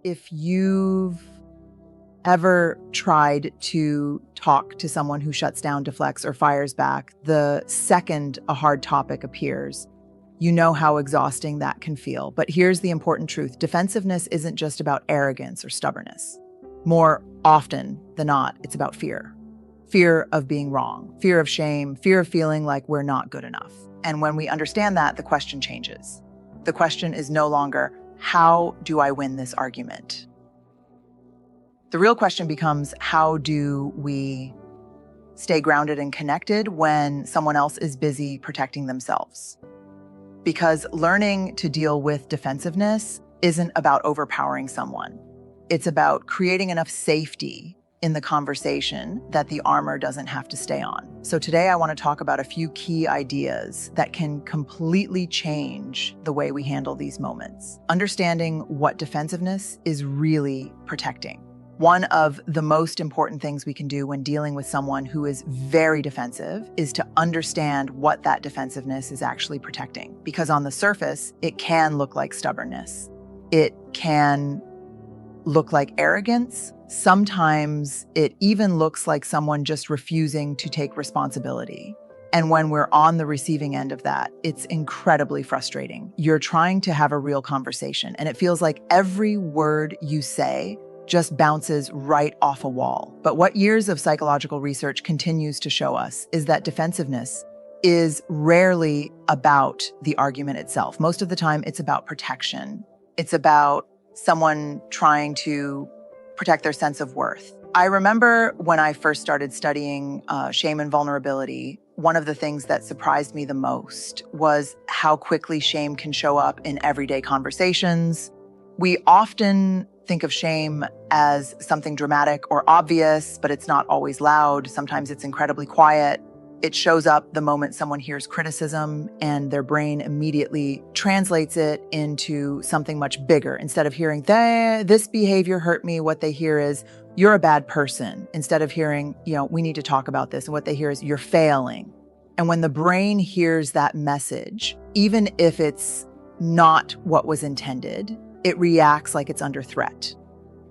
If you've ever tried to talk to someone who shuts down, deflects, or fires back, the second a hard topic appears, you know how exhausting that can feel. But here's the important truth. Defensiveness isn't just about arrogance or stubbornness. More often than not, it's about fear. Fear of being wrong, fear of shame, fear of feeling like we're not good enough. And when we understand that, the question changes. The question is no longer, how do I win this argument? The real question becomes, how do we stay grounded and connected when someone else is busy protecting themselves? Because learning to deal with defensiveness isn't about overpowering someone. It's about creating enough safety in the conversation that the armor doesn't have to stay on. So today I want to talk about a few key ideas that can completely change the way we handle these moments. Understanding what defensiveness is really protecting. One of the most important things we can do when dealing with someone who is very defensive is to understand what that defensiveness is actually protecting. Because on the surface, it can look like stubbornness. It can look like arrogance. Sometimes it even looks like someone just refusing to take responsibility. And when we're on the receiving end of that, it's incredibly frustrating. You're trying to have a real conversation, and it feels like every word you say just bounces right off a wall. But what years of psychological research continues to show us is that defensiveness is rarely about the argument itself. Most of the time, it's about protection. It's about someone trying to protect their sense of worth. I remember when I first started studying shame and vulnerability, one of the things that surprised me the most was how quickly shame can show up in everyday conversations. We often think of shame as something dramatic or obvious, but it's not always loud. Sometimes it's incredibly quiet. It shows up the moment someone hears criticism and their brain immediately translates it into something much bigger. Instead of hearing, this behavior hurt me, what they hear is, you're a bad person. Instead of hearing, we need to talk about this. And what they hear is, you're failing. And when the brain hears that message, even if it's not what was intended, it reacts like it's under threat.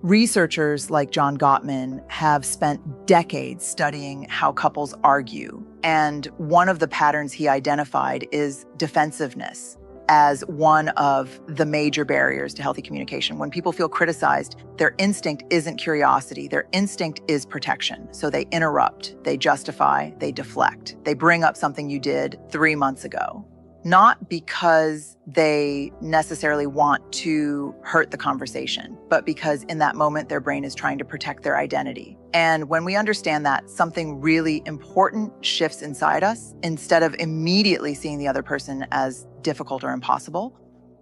Researchers like John Gottman have spent decades studying how couples argue. And one of the patterns he identified is defensiveness as one of the major barriers to healthy communication. When people feel criticized, their instinct isn't curiosity, their instinct is protection. So they interrupt, they justify, they deflect. They bring up something you did 3 months ago. Not because they necessarily want to hurt the conversation, but because in that moment, their brain is trying to protect their identity. And when we understand that, something really important shifts inside us. Instead of immediately seeing the other person as difficult or impossible,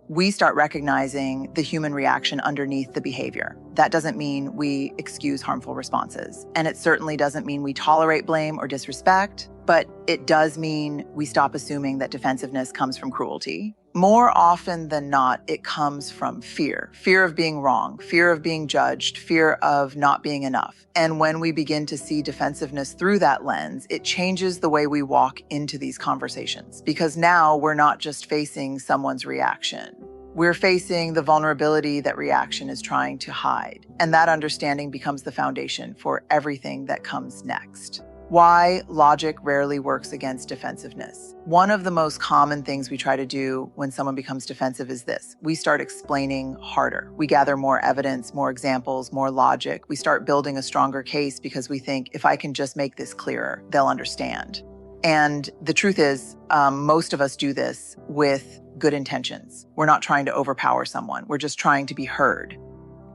we start recognizing the human reaction underneath the behavior. That doesn't mean we excuse harmful responses. And it certainly doesn't mean we tolerate blame or disrespect, but it does mean we stop assuming that defensiveness comes from cruelty. More often than not, it comes from fear. Fear of being wrong, fear of being judged, fear of not being enough. And when we begin to see defensiveness through that lens, it changes the way we walk into these conversations. Because now we're not just facing someone's reaction. We're facing the vulnerability that reaction is trying to hide. And that understanding becomes the foundation for everything that comes next. Why logic rarely works against defensiveness. One of the most common things we try to do when someone becomes defensive is this. We start explaining harder. We gather more evidence, more examples, more logic. We start building a stronger case because we think, if I can just make this clearer, they'll understand. And the truth is, most of us do this with good intentions. We're not trying to overpower someone. We're just trying to be heard.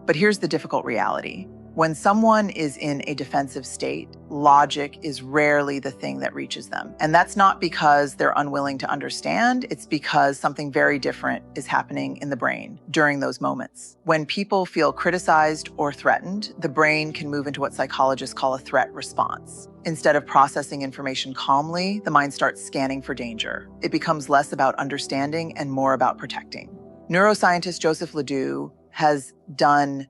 But here's the difficult reality. When someone is in a defensive state, logic is rarely the thing that reaches them. And that's not because they're unwilling to understand. It's because something very different is happening in the brain during those moments. When people feel criticized or threatened, the brain can move into what psychologists call a threat response. Instead of processing information calmly, the mind starts scanning for danger. It becomes less about understanding and more about protecting. Neuroscientist Joseph Ledoux has done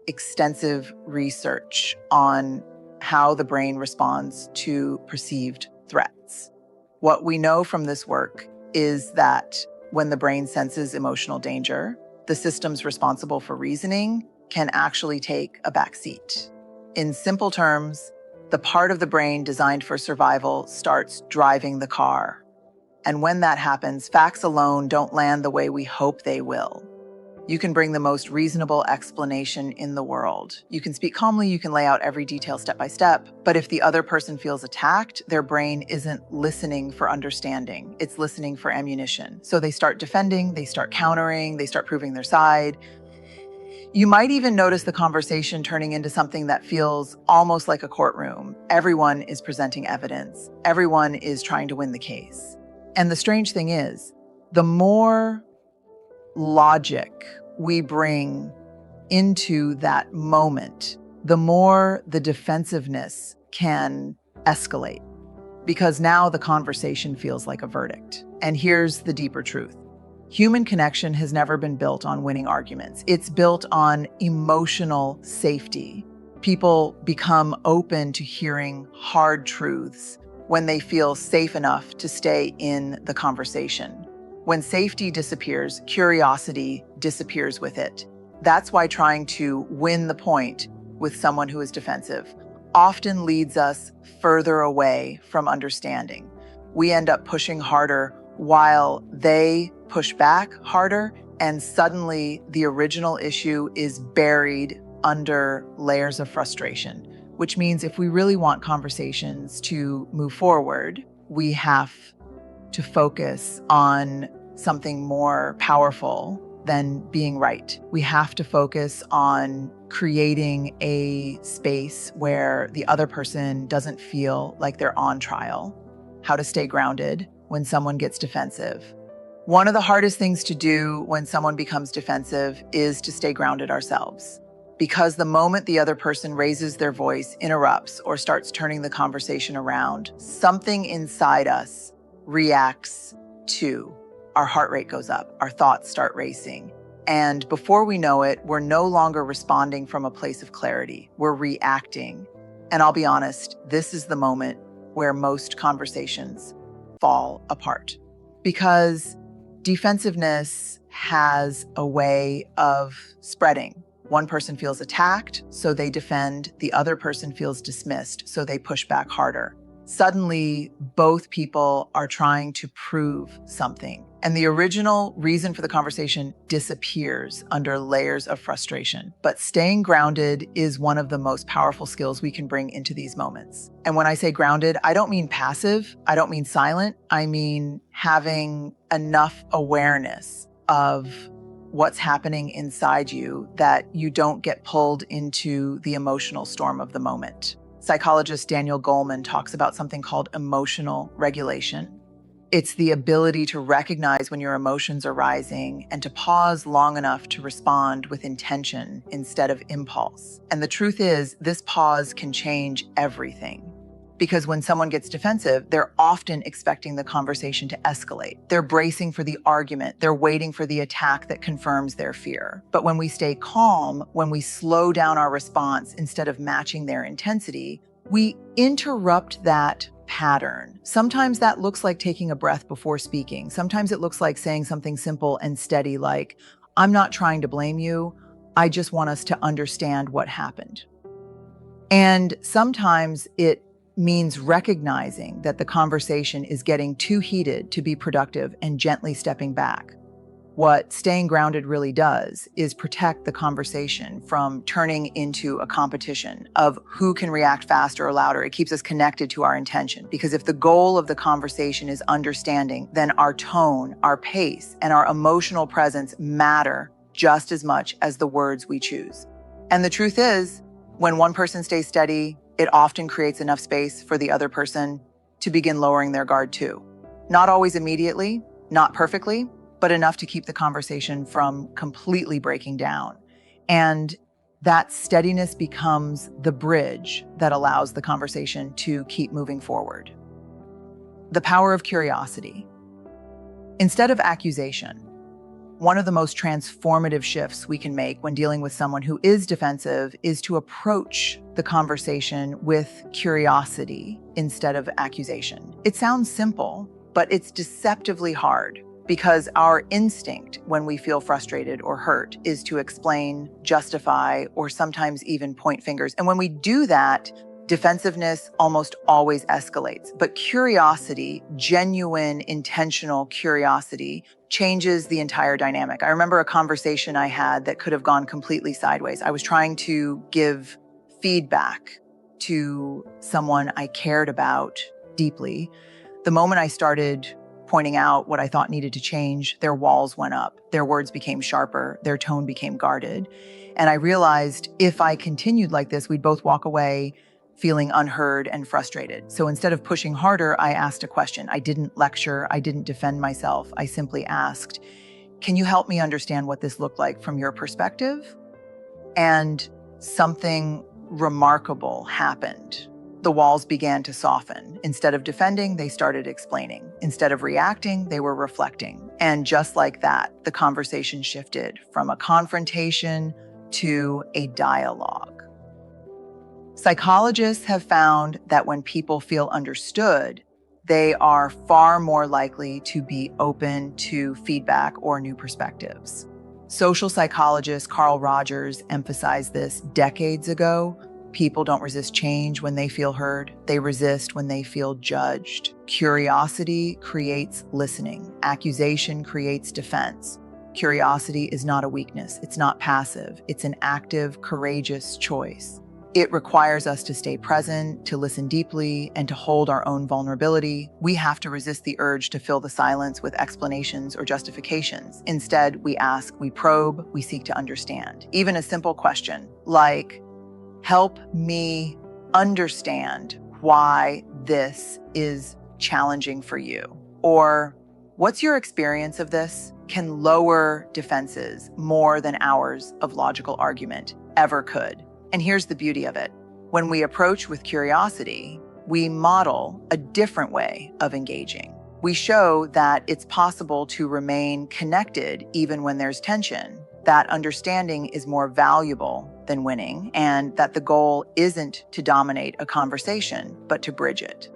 extensive research on how the brain responds to perceived threats. What we know from this work is that when the brain senses emotional danger, the systems responsible for reasoning can actually take a back seat. In simple terms, the part of the brain designed for survival starts driving the car. And when that happens, facts alone don't land the way we hope they will. You can bring the most reasonable explanation in the world. You can speak calmly, you can lay out every detail step by step, but if the other person feels attacked, their brain isn't listening for understanding. It's listening for ammunition. So they start defending, they start countering, they start proving their side. You might even notice the conversation turning into something that feels almost like a courtroom. Everyone is presenting evidence. Everyone is trying to win the case. And the strange thing is, the more logic we bring into that moment, the more the defensiveness can escalate, because now the conversation feels like a verdict. And here's the deeper truth. Human connection has never been built on winning arguments. It's built on emotional safety. People become open to hearing hard truths when they feel safe enough to stay in the conversation. When safety disappears, curiosity disappears with it. That's why trying to win the point with someone who is defensive often leads us further away from understanding. We end up pushing harder while they push back harder, and suddenly the original issue is buried under layers of frustration, which means if we really want conversations to move forward, we have to focus on something more powerful than being right. We have to focus on creating a space where the other person doesn't feel like they're on trial. How to stay grounded when someone gets defensive. One of the hardest things to do when someone becomes defensive is to stay grounded ourselves. Because the moment the other person raises their voice, interrupts, or starts turning the conversation around, something inside us reacts too. Our heart rate goes up, our thoughts start racing. And before we know it, we're no longer responding from a place of clarity. We're reacting. And I'll be honest, this is the moment where most conversations fall apart. Because defensiveness has a way of spreading. One person feels attacked, so they defend. The other person feels dismissed, so they push back harder. Suddenly, both people are trying to prove something, and the original reason for the conversation disappears under layers of frustration. But staying grounded is one of the most powerful skills we can bring into these moments. And when I say grounded, I don't mean passive, I don't mean silent, I mean having enough awareness of what's happening inside you that you don't get pulled into the emotional storm of the moment. Psychologist Daniel Goleman talks about something called emotional regulation. It's the ability to recognize when your emotions are rising and to pause long enough to respond with intention instead of impulse. And the truth is, this pause can change everything. Because when someone gets defensive, they're often expecting the conversation to escalate. They're bracing for the argument. They're waiting for the attack that confirms their fear. But when we stay calm, when we slow down our response instead of matching their intensity, we interrupt that pattern. Sometimes that looks like taking a breath before speaking. Sometimes it looks like saying something simple and steady like, "I'm not trying to blame you. I just want us to understand what happened." And sometimes it means recognizing that the conversation is getting too heated to be productive and gently stepping back. What staying grounded really does is protect the conversation from turning into a competition of who can react faster or louder. It keeps us connected to our intention, because if the goal of the conversation is understanding, then our tone, our pace, and our emotional presence matter just as much as the words we choose. And the truth is, when one person stays steady, it often creates enough space for the other person to begin lowering their guard too. Not always immediately, not perfectly, but enough to keep the conversation from completely breaking down. And that steadiness becomes the bridge that allows the conversation to keep moving forward. The power of curiosity. Instead of accusation, one of the most transformative shifts we can make when dealing with someone who is defensive is to approach the conversation with curiosity instead of accusation. It sounds simple, but it's deceptively hard. because our instinct when we feel frustrated or hurt is to explain, justify, or sometimes even point fingers. And when we do that, defensiveness almost always escalates. But curiosity, genuine, intentional curiosity, changes the entire dynamic. I remember a conversation I had that could have gone completely sideways. I was trying to give feedback to someone I cared about deeply. The moment I started pointing out what I thought needed to change, their walls went up, their words became sharper, their tone became guarded. And I realized if I continued like this, we'd both walk away feeling unheard and frustrated. So instead of pushing harder, I asked a question. I didn't lecture, I didn't defend myself. I simply asked, can you help me understand what this looked like from your perspective? And something remarkable happened. The walls began to soften. Instead of defending, they started explaining. Instead of reacting, they were reflecting. And just like that, the conversation shifted from a confrontation to a dialogue. Psychologists have found that when people feel understood, they are far more likely to be open to feedback or new perspectives. Social psychologist Carl Rogers emphasized this decades ago. People don't resist change when they feel heard. They resist when they feel judged. Curiosity creates listening. Accusation creates defense. Curiosity is not a weakness. It's not passive. It's an active, courageous choice. It requires us to stay present, to listen deeply, and to hold our own vulnerability. We have to resist the urge to fill the silence with explanations or justifications. Instead, we ask, we probe, we seek to understand. Even a simple question like, help me understand why this is challenging for you. Or, what's your experience of this? Can lower defenses more than hours of logical argument ever could. And here's the beauty of it. When we approach with curiosity, we model a different way of engaging. We show that it's possible to remain connected even when there's tension, that understanding is more valuable than winning, and that the goal isn't to dominate a conversation, but to bridge it.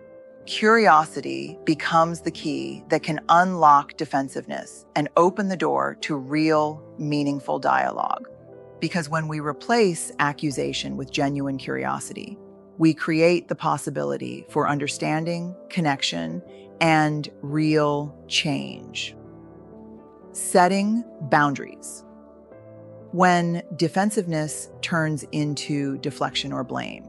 Curiosity becomes the key that can unlock defensiveness and open the door to real, meaningful dialogue. Because when we replace accusation with genuine curiosity, we create the possibility for understanding, connection, and real change. Setting boundaries. When defensiveness turns into deflection or blame,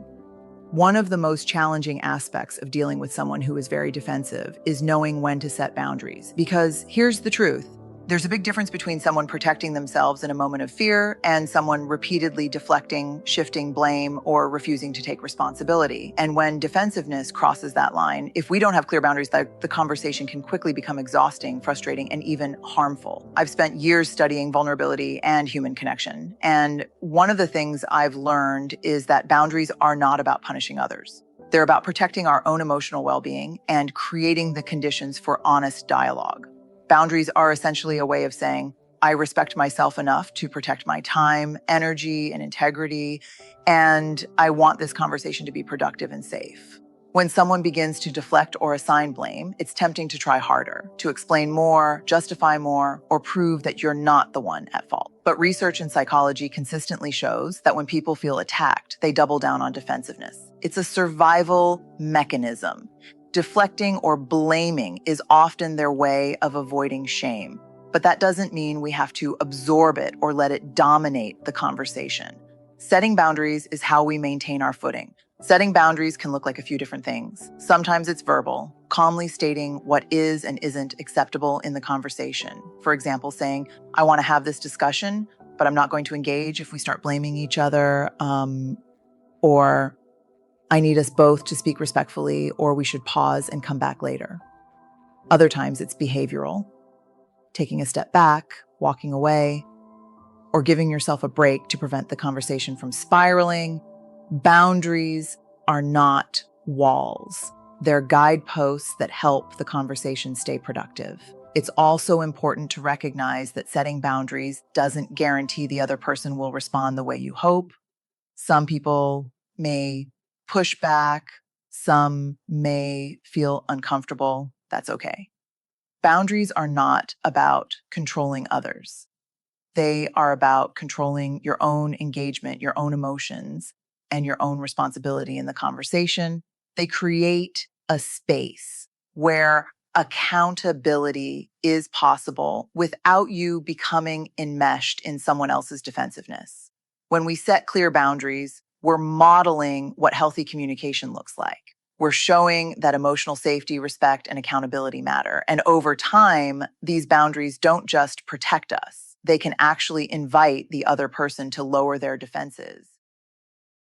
one of the most challenging aspects of dealing with someone who is very defensive is knowing when to set boundaries. Because here's the truth. There's a big difference between someone protecting themselves in a moment of fear and someone repeatedly deflecting, shifting blame, or refusing to take responsibility. And when defensiveness crosses that line, if we don't have clear boundaries, the conversation can quickly become exhausting, frustrating, and even harmful. I've spent years studying vulnerability and human connection. And one of the things I've learned is that boundaries are not about punishing others. They're about protecting our own emotional well-being and creating the conditions for honest dialogue. Boundaries are essentially a way of saying, I respect myself enough to protect my time, energy, and integrity, and I want this conversation to be productive and safe. When someone begins to deflect or assign blame, it's tempting to try harder, to explain more, justify more, or prove that you're not the one at fault. But research in psychology consistently shows that when people feel attacked, they double down on defensiveness. It's a survival mechanism. Deflecting or blaming is often their way of avoiding shame, but that doesn't mean we have to absorb it or let it dominate the conversation. Setting boundaries is how we maintain our footing. Setting boundaries can look like a few different things. Sometimes it's verbal, calmly stating what is and isn't acceptable in the conversation. For example, saying, I want to have this discussion, but I'm not going to engage if we start blaming each other, or I need us both to speak respectfully, or we should pause and come back later. Other times it's behavioral, taking a step back, walking away, or giving yourself a break to prevent the conversation from spiraling. Boundaries are not walls. They're guideposts that help the conversation stay productive. It's also important to recognize that setting boundaries doesn't guarantee the other person will respond the way you hope. Some people may push back. Some may feel uncomfortable. That's okay. Boundaries are not about controlling others. They are about controlling your own engagement, your own emotions, and your own responsibility in the conversation. They create a space where accountability is possible without you becoming enmeshed in someone else's defensiveness. When we set clear boundaries, we're modeling what healthy communication looks like. We're showing that emotional safety, respect, and accountability matter. And over time, these boundaries don't just protect us, they can actually invite the other person to lower their defenses